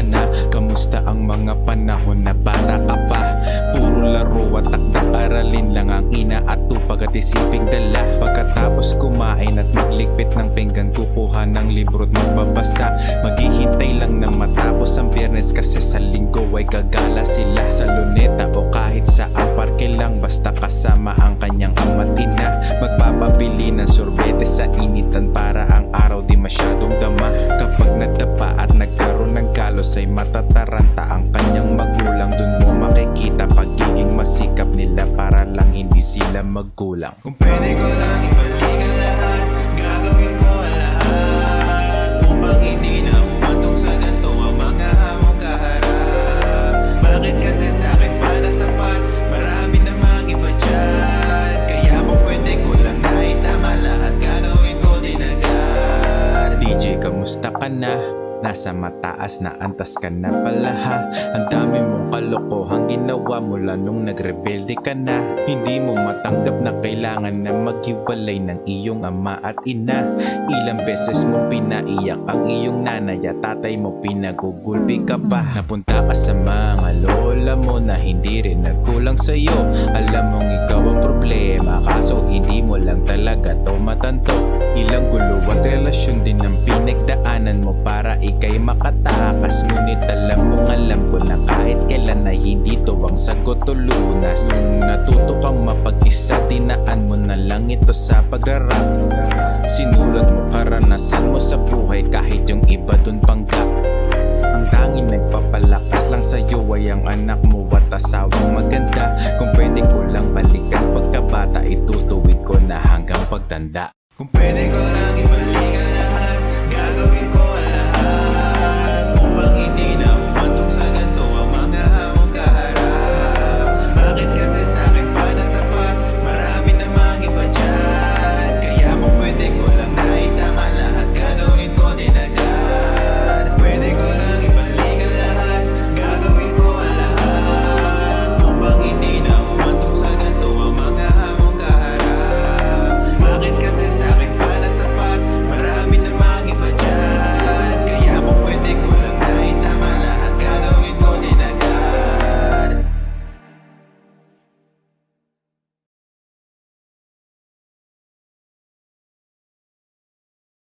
na? Kamusta ang mga panahon na bata ka pa? Puro laro at takdang aralin lang ang inaatupag at isiping dala. Pagkatapos kumain at magligpit ng pinggan, kukuha ng libro at magbabasa. Maghihintay lang na matapos ang Biyernes kasi sa Linggo ay gagala sila sa Luneta o kahit sa ang parke lang, basta kasama ang kanyang ama't ina. Magpapabili ng sorbete sa initan para ang araw di masyadong dama. Kapag nadapa at nagkaroon ng galos ay matataranta ang kanyang magulang. Dun mo makikita pagiging masikap nila para lang hindi sila magkulang. Kung pwede ko lang ibalik ang lahat, gagawin ko ang lahat upang hindi na umatong sa ganito ang mga hamong kaharap. Bakit kasi sa'kin pa natapat? Marami namang iba dyan. Kaya kung pwede ko lang na itama lahat, gagawin ko din agad. DJ, kamusta ka na? Nasa mataas na antas ka na pala ha. Ang dami mong kalokohang ginawa mula nung nagrebelde ka na. Hindi mo matanggap na kailangan na maghiwalay ng iyong ama at ina. Ilang beses mong pinaiyak ang iyong nanay at tatay mo, pinagugulpi ka pa. Napunta ka sa mga lola mo na hindi rin nagkulang sa'yo. Alam mong ikaw ang problema, kaso hindi mo lang talaga to matanto. Ilang gulo at relasyon din ang pinagdaanan mo para ika'y makatakas. Ngunit alam ko na kahit kailan ay hindi to ang sagot o lunas. Natuto kang mapag-isa, dinaan mo na lang ito sa pagrarap. Sinulat mo karanasan mo sa buhay kahit yung iba dun panggap. Ang tanging nagpapalakas lang sa'yo ay ang anak mo at asawang maganda. Kung pwede ko lang balikan pagkabata, itutuwid ko na hanggang pagtanda. Kung pwede ko lang ibalik